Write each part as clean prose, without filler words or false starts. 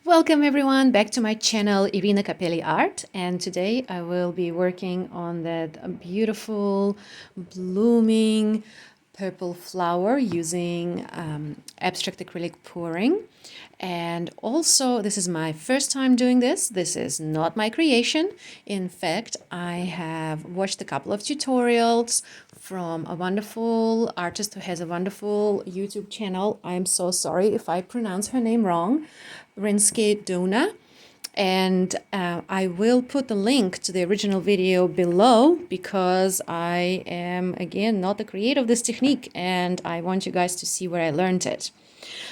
Welcome everyone back to my channel Irina Capelli Art, and today I will be working on that beautiful blooming purple flower using abstract acrylic pouring. And also, this is my first time doing this. This is not my creation. In fact, I have watched a couple of tutorials from a wonderful artist who has a wonderful YouTube channel. I'm so sorry if I pronounce her name wrong. Rinske Douna. And I will put the link to the original video below because I am, again, not the creator of this technique and I want you guys to see where I learned it.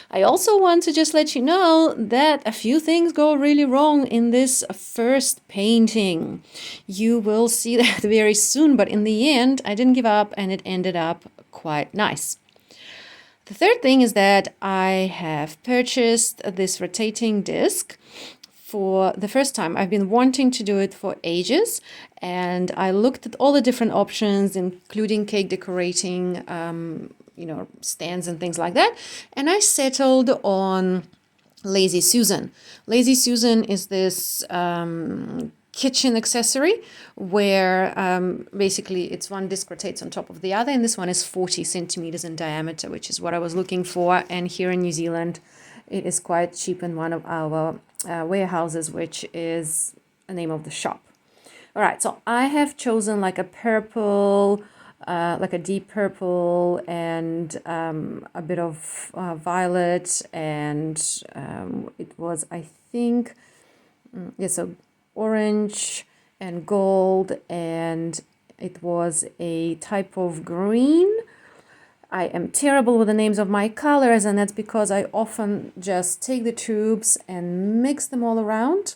I also want to just let you know that a few things go really wrong in this first painting. You will see that very soon, but in the end, I didn't give up and it ended up quite nice. The third thing is that I have purchased this rotating disc for the first time. I've been wanting to do it for ages, and I looked at all the different options, including cake decorating, stands and things like that, and I settled on Lazy Suzan. Lazy Suzan is this kitchen accessory where basically it's one disc rotates on top of the other, and this one is 40 centimeters in diameter, which is what I was looking for. And here in New Zealand it is quite cheap in one of our warehouses, which is the name of the shop. All right, so I have chosen like a purple, like a deep purple, and a bit of violet, and it was, I think, so orange and gold, and it was a type of green. I am terrible with the names of my colors, and that's because I often just take the tubes and mix them all around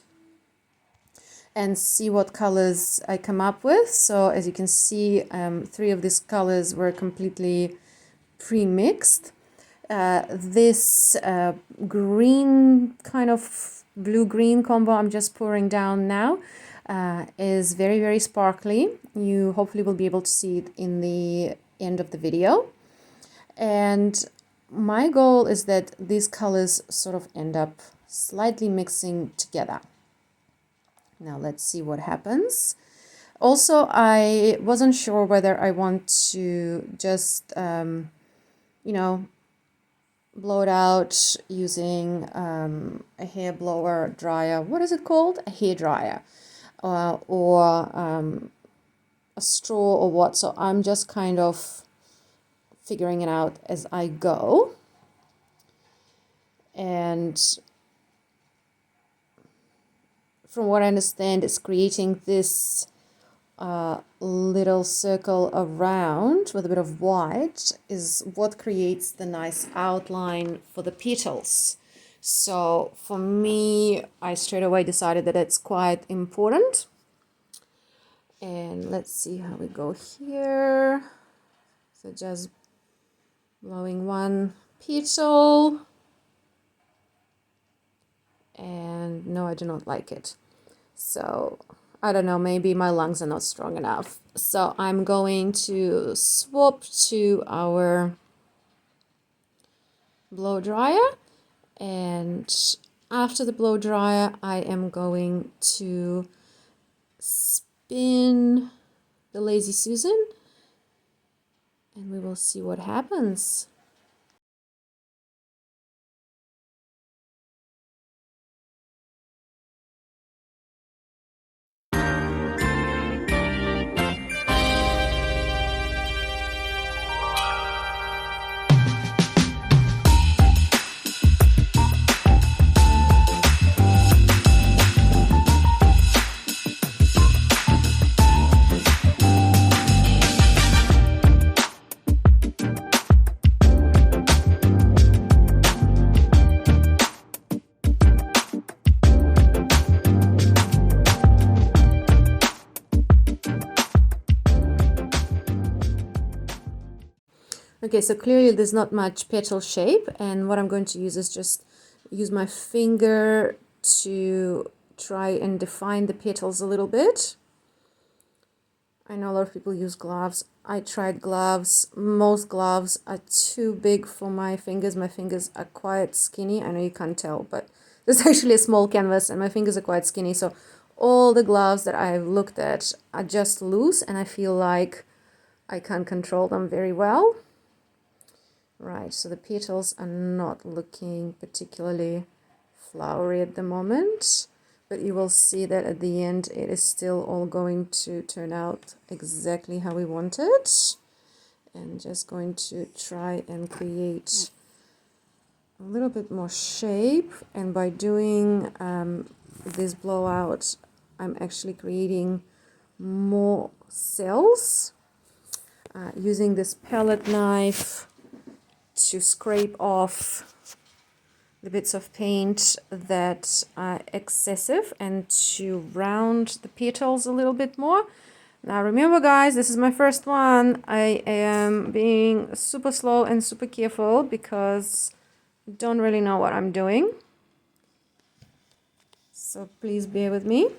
and see what colors I come up with. So as you can see, 3 of these colors were completely pre-mixed. This green, kind of blue-green combo I'm just pouring down now is very, very sparkly. You hopefully will be able to see it in the end of the video. And my goal is that these colors sort of end up slightly mixing together. Now let's see what happens. Also, I wasn't sure whether I want to just, blow it out using a hair blower dryer. What is it called? A hair dryer, or a straw, or what. So I'm just kind of figuring it out as I go. And from what I understand, it's creating this little circle around with a bit of white is what creates the nice outline for the petals. So for me, I straight away decided that it's quite important. And let's see how we go here. So just blowing one petal. And no, I do not like it. So I don't know, maybe my lungs are not strong enough. So I'm going to swap to our blow dryer, and after the blow dryer I am going to spin the Lazy Suzan and we will see what happens. Okay, so clearly there's not much petal shape, and what I'm going to use is just use my finger to try and define the petals a little bit. I know a lot of people use gloves. I tried gloves. Most gloves are too big for my fingers. My fingers are quite skinny. I know you can't tell, but This is actually a small canvas and my fingers are quite skinny, so all the gloves that I've looked at are just loose and I feel like I can't control them very well. Right, so the petals are not looking particularly flowery at the moment, but you will see that at the end it is still all going to turn out exactly how we want it. And just going to try and create a little bit more shape, and by doing this blowout I'm actually creating more cells, using this palette knife to scrape off the bits of paint that are excessive and to round the petals a little bit more. Now remember guys, this is my first one. I am being super slow and super careful because I don't really know what I'm doing. So please bear with me.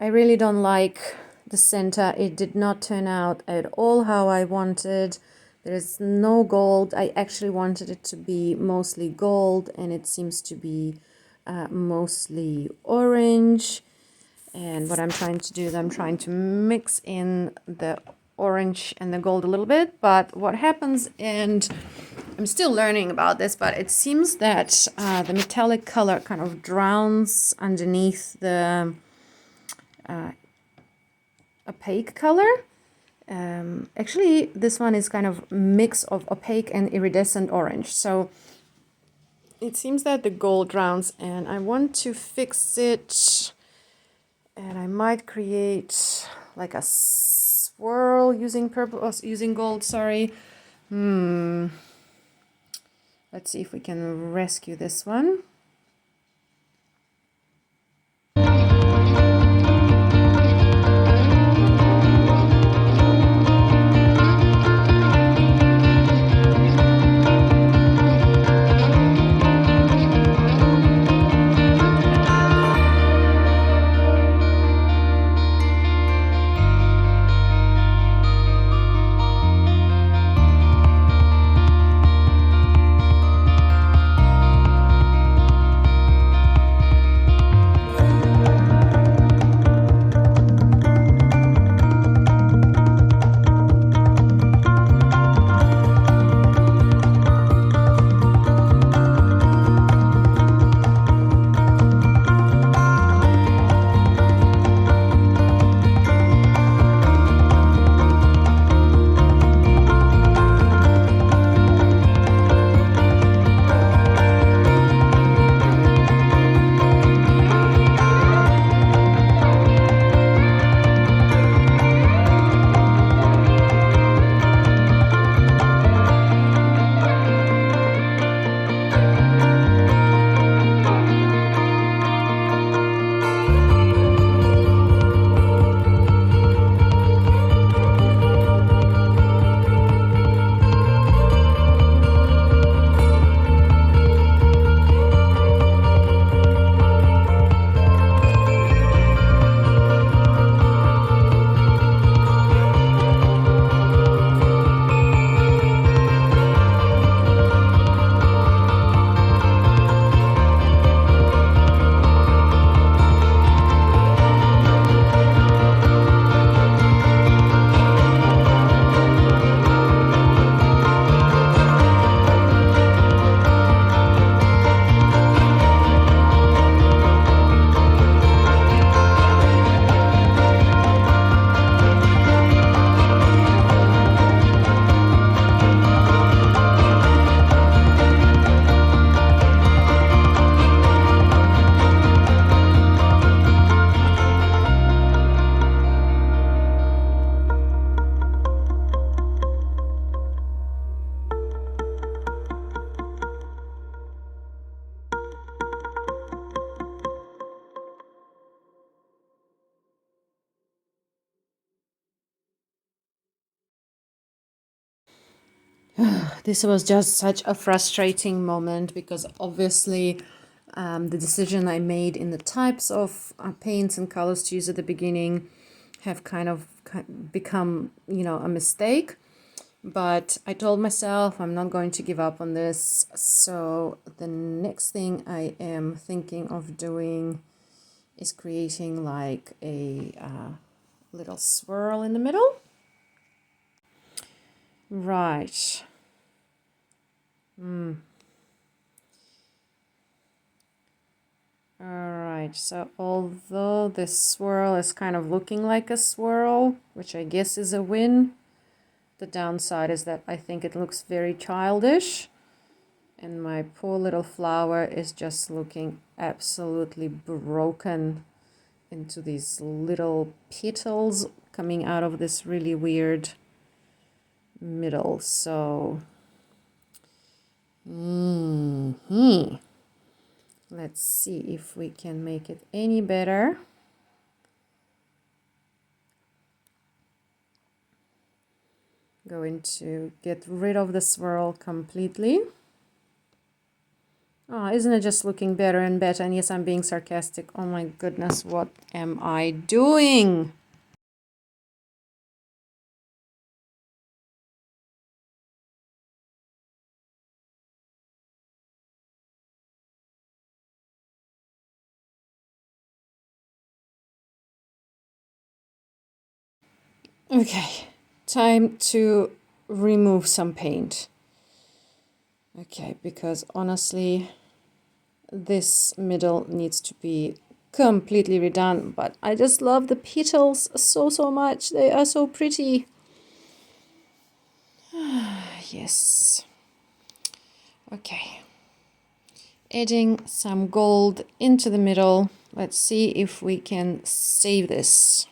I really don't like the center. It did not turn out at all how I wanted. There is no gold. I actually wanted it to be mostly gold, and it seems to be mostly orange. And what I'm trying to do is I'm trying to mix in the orange and the gold a little bit. But what happens, and I'm still learning about this, but it seems that the metallic color kind of drowns underneath the opaque color. Actually, this one is kind of mix of opaque and iridescent orange. So it seems that the gold drowns, and I want to fix it. And I might create like a swirl using purple, using gold, sorry. Let's see if we can rescue this one. This was just such a frustrating moment because obviously the decision I made in the types of paints and colors to use at the beginning have kind of become, a mistake. But I told myself I'm not going to give up on this. So the next thing I am thinking of doing is creating like a little swirl in the middle. Right. Alright, so although this swirl is kind of looking like a swirl, which I guess is a win, the downside is that I think it looks very childish. And my poor little flower is just looking absolutely broken into these little petals coming out of this really weird middle. So, let's see if we can make it any better. Going to get rid of the swirl completely. Oh, isn't it just looking better and better? And yes, I'm being sarcastic. Oh my goodness, what am I doing? Okay, time to remove some paint. Okay, because honestly, this middle needs to be completely redone, but I just love the petals so much. They are so pretty. Yes. Okay. Adding some gold into the middle. Let's see if we can save this.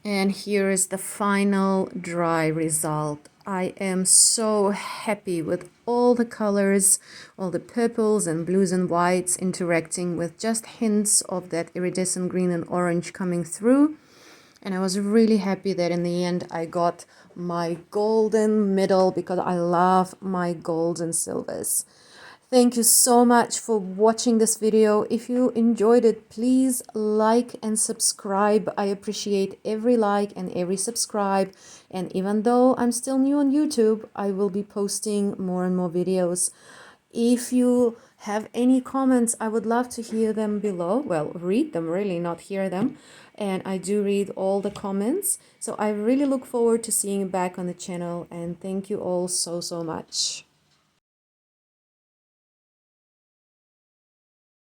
And here is the final dry result. I am so happy with all the colors, all the purples and blues and whites interacting with just hints of that iridescent green and orange coming through. And I was really happy that in the end I got my golden middle because I love my golds and silvers. Thank you so much for watching this video. If you enjoyed it, please like and subscribe. I appreciate every like and every subscribe. And even though I'm still new on YouTube, I will be posting more and more videos. If you have any comments, I would love to hear them below. Well, read them, really, not hear them. And I do read all the comments. So I really look forward to seeing you back on the channel. And thank you all so much.